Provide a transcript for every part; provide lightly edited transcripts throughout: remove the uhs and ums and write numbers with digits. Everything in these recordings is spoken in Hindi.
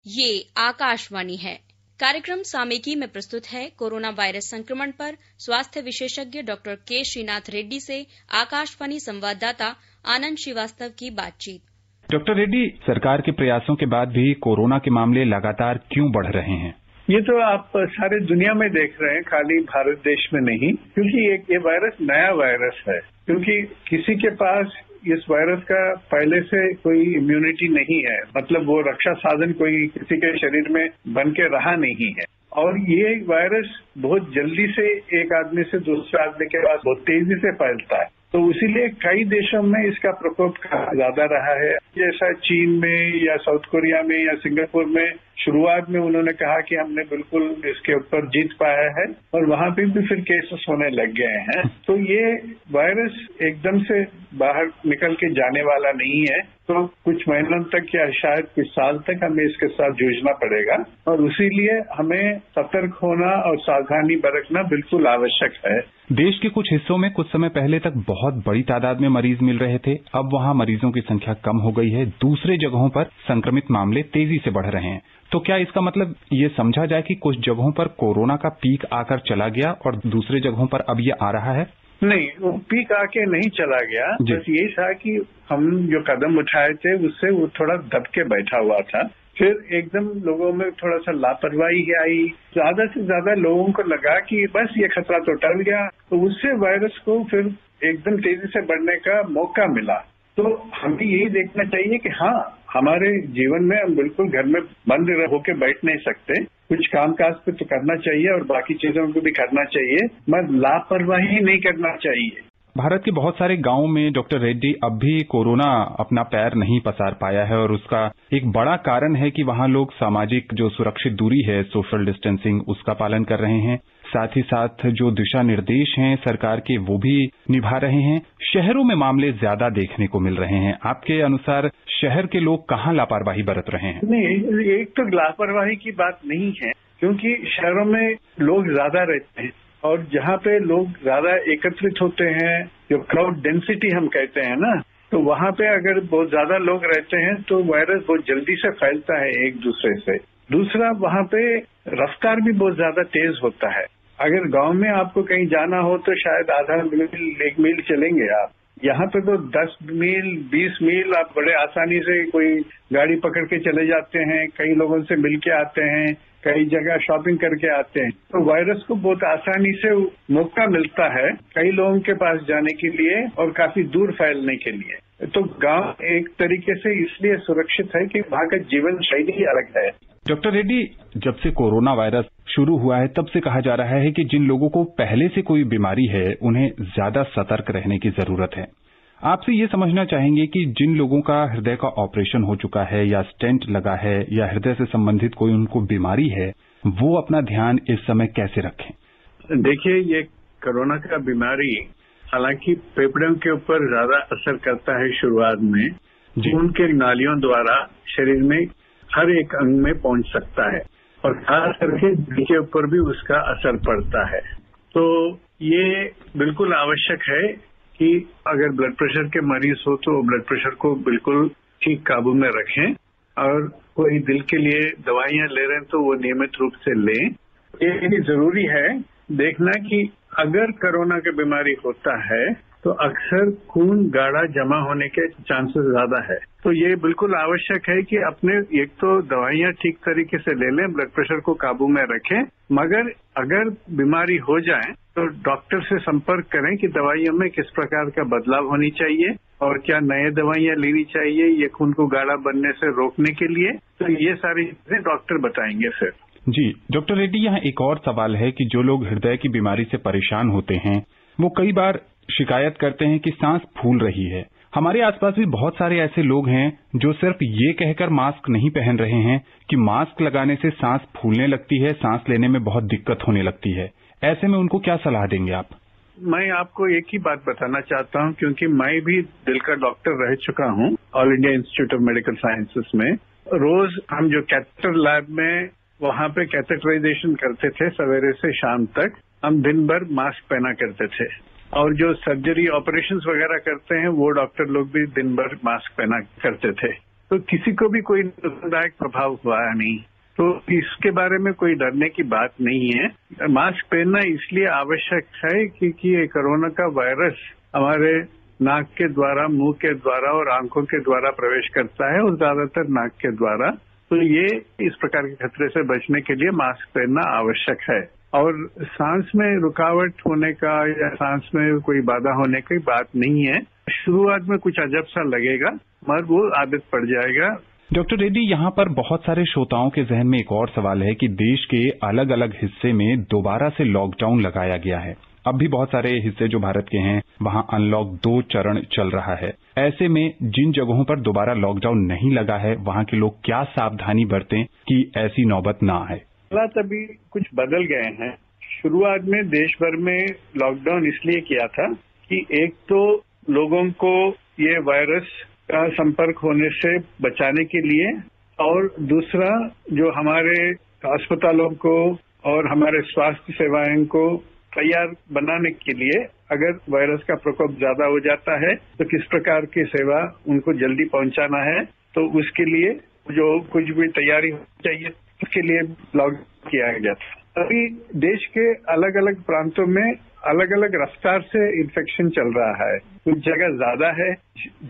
ये आकाशवाणी है। कार्यक्रम सामयिकी में प्रस्तुत है कोरोना वायरस संक्रमण पर स्वास्थ्य विशेषज्ञ डॉक्टर के श्रीनाथ रेड्डी से आकाशवाणी संवाददाता आनंद श्रीवास्तव की बातचीत। डॉक्टर रेड्डी, सरकार के प्रयासों के बाद भी कोरोना के मामले लगातार क्यों बढ़ रहे हैं? ये तो आप सारे दुनिया में देख रहे हैं, खाली भारत देश में नहीं, क्योंकि ये वायरस नया वायरस है। क्योंकि किसी के पास इस वायरस का पहले से कोई इम्यूनिटी नहीं है, मतलब वो रक्षा साधन कोई किसी के शरीर में बन के रहा नहीं है। और ये वायरस बहुत जल्दी से एक आदमी से दूसरे आदमी के पास बहुत तेजी से फैलता है, तो इसीलिए कई देशों में इसका प्रकोप ज्यादा रहा है। जैसा चीन में या साउथ कोरिया में या सिंगापुर में शुरुआत में उन्होंने कहा कि हमने बिल्कुल इसके ऊपर जीत पाया है, और वहां पे भी फिर केसेस होने लग गए हैं। तो ये वायरस एकदम से बाहर निकल के जाने वाला नहीं है, तो कुछ महीनों तक या शायद कुछ साल तक हमें इसके साथ जूझना पड़ेगा, और इसीलिए हमें सतर्क होना और सावधानी बरतना बिल्कुल आवश्यक है। देश के कुछ हिस्सों में कुछ समय पहले तक बहुत बड़ी तादाद में मरीज मिल रहे थे, अब वहां मरीजों की संख्या कम हो गई है। दूसरे जगहों पर संक्रमित मामले तेजी से बढ़ रहे हैं। तो क्या इसका मतलब ये समझा जाए कि कुछ जगहों पर कोरोना का पीक आकर चला गया और दूसरे जगहों पर अब ये आ रहा है? नहीं, वो पीक आके नहीं चला गया। बस यही था कि हम जो कदम उठाए थे उससे वो थोड़ा दब के बैठा हुआ था। फिर एकदम लोगों में थोड़ा सा लापरवाही आई, ज्यादा से ज्यादा लोगों को लगा कि बस ये खतरा तो टल गया, तो उससे वायरस को फिर एकदम तेजी से बढ़ने का मौका मिला। तो हमें यही देखना चाहिए कि हाँ, हमारे जीवन में हम बिल्कुल घर में बंद होकर बैठ नहीं सकते, कुछ कामकाज पे तो करना चाहिए और बाकी चीजों को भी करना चाहिए, मगर लापरवाही नहीं करना चाहिए। भारत के बहुत सारे गांवों में डॉक्टर रेड्डी अब भी कोरोना अपना पैर नहीं पसार पाया है, और उसका एक बड़ा कारण है कि वहां लोग सामाजिक जो सुरक्षित दूरी है, सोशल डिस्टेंसिंग, उसका पालन कर रहे हैं। साथ ही साथ जो दिशा निर्देश हैं सरकार के, वो भी निभा रहे हैं। शहरों में मामले ज्यादा देखने को मिल रहे हैं। आपके अनुसार शहर के लोग कहाँ लापरवाही बरत रहे हैं? नहीं, एक तो लापरवाही की बात नहीं है, क्योंकि शहरों में लोग ज्यादा रहते हैं, और जहाँ पे लोग ज्यादा एकत्रित होते हैं, जो क्राउड डेंसिटी हम कहते हैं ना, तो वहाँ पे अगर बहुत ज्यादा लोग रहते हैं तो वायरस बहुत जल्दी से फैलता है एक दूसरे से। दूसरा, वहाँ पे रफ्तार भी बहुत ज्यादा तेज होता है। अगर गांव में आपको कहीं जाना हो तो शायद आधा मील, 1 मील चलेंगे आप। यहाँ पे तो 10 मील, 20 मील आप बड़े आसानी से कोई गाड़ी पकड़ के चले जाते हैं, कई लोगों से मिल के आते हैं, कई जगह शॉपिंग करके आते हैं। तो वायरस को बहुत आसानी से मौका मिलता है कई लोगों के पास जाने के लिए और काफी दूर फैलने के लिए। तो गांव एक तरीके से इसलिए सुरक्षित है कि वहाँ का जीवन शैली ही अलग है। डॉक्टर रेड्डी, जब से कोरोना वायरस शुरू हुआ है तब से कहा जा रहा है कि जिन लोगों को पहले से कोई बीमारी है उन्हें ज्यादा सतर्क रहने की जरूरत है। आपसे ये समझना चाहेंगे कि जिन लोगों का हृदय का ऑपरेशन हो चुका है या स्टेंट लगा है या हृदय से संबंधित कोई उनको बीमारी है, वो अपना ध्यान इस समय कैसे रखें? देखिए, ये कोरोना का बीमारी हालांकि फेफड़ों के ऊपर ज्यादा असर करता है शुरुआत में, खून के नालियों द्वारा शरीर में हर एक अंग में पहुंच सकता है, और खास करके दिल के ऊपर भी उसका असर पड़ता है। तो ये बिल्कुल आवश्यक है कि अगर ब्लड प्रेशर के मरीज हो तो ब्लड प्रेशर को बिल्कुल ठीक काबू में रखें, और कोई दिल के लिए दवाइयां ले रहे हैं तो वो नियमित रूप से लें। ये जरूरी है देखना कि अगर कोरोना की बीमारी होता है तो अक्सर खून गाढ़ा जमा होने के चांसेस ज्यादा है। तो ये बिल्कुल आवश्यक है कि अपने एक तो दवाइयां ठीक तरीके से ले लें, ब्लड प्रेशर को काबू में रखें, मगर अगर बीमारी हो जाए तो डॉक्टर से संपर्क करें कि दवाइयों में किस प्रकार का बदलाव होनी चाहिए और क्या नए दवाइयां लेनी चाहिए ये खून को गाढ़ा बनने से रोकने के लिए। तो ये सारी चीजें डॉक्टर बताएंगे फिर। जी डॉक्टर रेड्डी, यहाँ एक और सवाल है कि जो लोग हृदय की बीमारी से परेशान होते हैं वो कई बार शिकायत करते हैं कि सांस फूल रही है। हमारे आसपास भी बहुत सारे ऐसे लोग हैं जो सिर्फ ये कहकर मास्क नहीं पहन रहे हैं कि मास्क लगाने से सांस फूलने लगती है, सांस लेने में बहुत दिक्कत होने लगती है। ऐसे में उनको क्या सलाह देंगे आप? मैं आपको एक ही बात बताना चाहता हूं, क्योंकि मैं भी दिल का डॉक्टर रह चुका हूं all India institute of medical sciences में। रोज हम जो कैथेटर लैब में वहां पे कैथेटराइजेशन करते थे सवेरे से शाम तक, हम दिन भर मास्क पहना करते थे, और जो सर्जरी ऑपरेशंस वगैरह करते हैं वो डॉक्टर लोग भी दिन भर मास्क पहना करते थे। तो किसी को भी कोई नुकसानदायक प्रभाव हुआ नहीं। तो इसके बारे में कोई डरने की बात नहीं है। मास्क पहनना इसलिए आवश्यक है क्योंकि ये कोरोना का वायरस हमारे नाक के द्वारा, मुंह के द्वारा और आंखों के द्वारा प्रवेश करता है और ज्यादातर नाक के द्वारा। तो ये इस प्रकार के खतरे से बचने के लिए मास्क पहनना आवश्यक है। और सांस में रुकावट होने का या सांस में कोई बाधा होने की बात नहीं है। शुरुआत में कुछ अजब सा लगेगा मगर वो आदत पड़ जाएगा। डॉक्टर रेड्डी, यहाँ पर बहुत सारे श्रोताओं के जहन में एक और सवाल है कि देश के अलग अलग हिस्से में दोबारा से लॉकडाउन लगाया गया है। अब भी बहुत सारे हिस्से जो भारत के हैं वहां अनलॉक 2 चरण चल रहा है। ऐसे में जिन जगहों पर दोबारा लॉकडाउन नहीं लगा है वहां के लोग क्या सावधानी बरतें कि ऐसी नौबत ना आए? हालात अभी कुछ बदल गए हैं। शुरुआत में देश भर में लॉकडाउन इसलिए किया था कि एक तो लोगों को ये वायरस का संपर्क होने से बचाने के लिए और दूसरा जो हमारे अस्पतालों को और हमारे स्वास्थ्य सेवाओं को तैयार बनाने के लिए अगर वायरस का प्रकोप ज्यादा हो जाता है तो किस प्रकार की सेवा उनको जल्दी पहुंचाना है, तो उसके लिए जो कुछ भी तैयारी होनी चाहिए उसके लिए लॉकडाउन किया गया था। अभी देश के अलग अलग प्रांतों में अलग अलग रफ्तार से इन्फेक्शन चल रहा है। कुछ जगह ज्यादा है,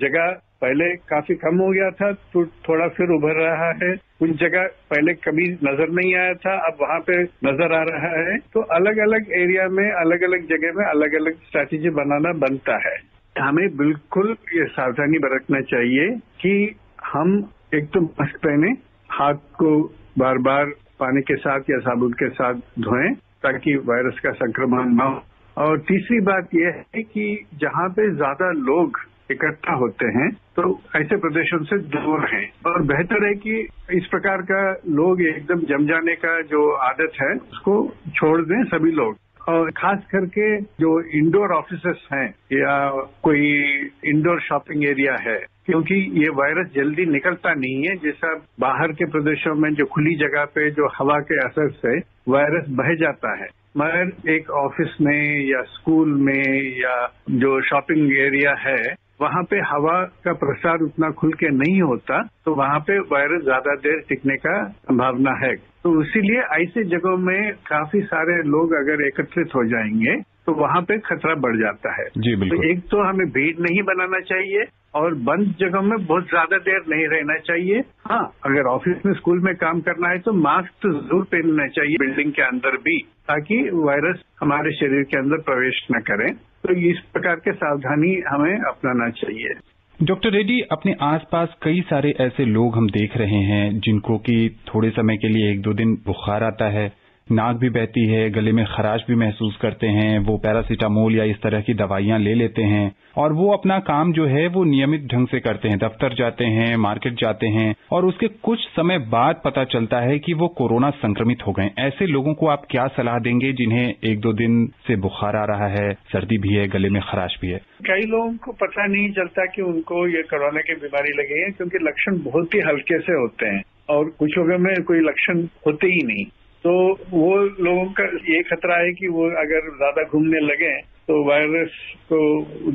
जगह पहले काफी कम हो गया था तो थोड़ा फिर उभर रहा है। कुछ जगह पहले कभी नजर नहीं आया था, अब वहां पे नजर आ रहा है। तो अलग अलग एरिया में, अलग अलग जगह में अलग अलग स्ट्रैटेजी बनाना बनता है। हमें बिल्कुल ये सावधानी बरतना चाहिए कि हम एक तो मास्क पहने, हाथ को बार बार पानी के साथ या साबुन के साथ धोएं ताकि वायरस का संक्रमण न हो। और तीसरी बात यह है कि जहां पे ज्यादा लोग इकट्ठा होते हैं तो ऐसे प्रदेशों से दूर हैं। और बेहतर है कि इस प्रकार का लोग एकदम जम जाने का जो आदत है उसको छोड़ दें सभी लोग। और खास करके जो इंडोर ऑफिसेस हैं या कोई इंडोर शॉपिंग एरिया है, क्योंकि ये वायरस जल्दी निकलता नहीं है जैसा बाहर के प्रदेशों में जो खुली जगह पे जो हवा के असर से वायरस बह जाता है। मगर एक ऑफिस में या स्कूल में या जो शॉपिंग एरिया है वहां पे हवा का प्रसार उतना खुल के नहीं होता, तो वहां पे वायरस ज्यादा देर टिकने का संभावना है। तो इसीलिए ऐसे जगहों में काफी सारे लोग अगर एकत्रित हो जाएंगे तो वहां पे खतरा बढ़ जाता है। जी बिल्कुल। तो एक तो हमें भीड़ नहीं बनाना चाहिए और बंद जगहों में बहुत ज्यादा देर नहीं रहना चाहिए। हाँ, अगर ऑफिस में, स्कूल में काम करना है तो मास्क तो जरूर पहनना चाहिए बिल्डिंग के अंदर भी, ताकि वायरस हमारे शरीर के अंदर प्रवेश न करें। तो इस प्रकार के सावधानी हमें अपनाना चाहिए। डॉक्टर रेड्डी, अपने आसपास कई सारे ऐसे लोग हम देख रहे हैं जिनको कि थोड़े समय के लिए 1-2 दिन बुखार आता है, नाक भी बहती है, गले में खराश भी महसूस करते हैं, वो पैरासीटामोल या इस तरह की दवाइयां ले लेते हैं और वो अपना काम जो है वो नियमित ढंग से करते हैं, दफ्तर जाते हैं, मार्केट जाते हैं और उसके कुछ समय बाद पता चलता है कि वो कोरोना संक्रमित हो गए। ऐसे लोगों को आप क्या सलाह देंगे जिन्हें 1-2 दिन से बुखार आ रहा है, सर्दी भी है, गले में खराश भी है? कई लोगों को पता नहीं चलता कि उनको ये कोरोना की बीमारी लगी है क्योंकि लक्षण बहुत ही हल्के से होते हैं और कुछ लोगों में कोई लक्षण होते ही नहीं। तो वो लोगों का ये खतरा है कि वो अगर ज्यादा घूमने लगे तो वायरस को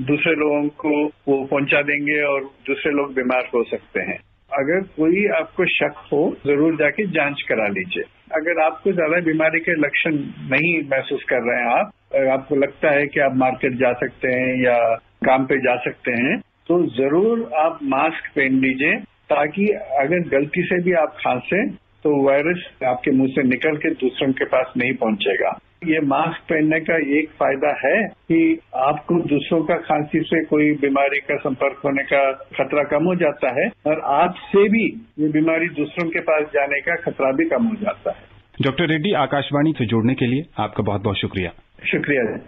दूसरे लोगों को वो पहुंचा देंगे और दूसरे लोग बीमार हो सकते हैं। अगर कोई आपको शक हो जरूर जाके जांच करा लीजिए। अगर आपको ज्यादा बीमारी के लक्षण नहीं महसूस कर रहे हैं, आपको लगता है कि आप मार्केट जा सकते हैं या काम पे जा सकते हैं, तो जरूर आप मास्क पहन लीजिए ताकि अगर गलती से भी आप खांसे तो वायरस आपके मुंह से निकल के दूसरों के पास नहीं पहुंचेगा। ये मास्क पहनने का एक फायदा है कि आपको दूसरों का खांसी से कोई बीमारी का संपर्क होने का खतरा कम हो जाता है और आपसे भी ये बीमारी दूसरों के पास जाने का खतरा भी कम हो जाता है। डॉक्टर रेड्डी, आकाशवाणी से जुड़ने के लिए आपका बहुत बहुत शुक्रिया। शुक्रिया।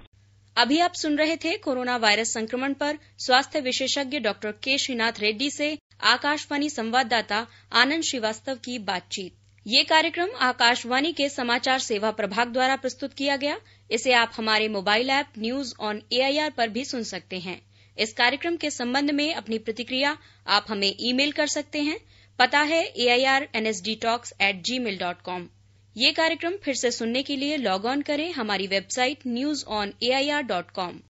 अभी आप सुन रहे थे कोरोना वायरस संक्रमण पर स्वास्थ्य विशेषज्ञ डॉक्टर के श्रीनाथ रेड्डी से आकाशवाणी संवाददाता आनंद श्रीवास्तव की बातचीत। ये कार्यक्रम आकाशवाणी के समाचार सेवा प्रभाग द्वारा प्रस्तुत किया गया। इसे आप हमारे mobile app news on AIR पर भी सुन सकते हैं। इस कार्यक्रम के संबंध में अपनी प्रतिक्रिया आप हमें ईमेल कर सकते हैं। पता है airnsdtalks@gmail.com। ये कार्यक्रम फिर से सुनने के लिए लॉग ऑन करें हमारी वेबसाइट newsonair.com।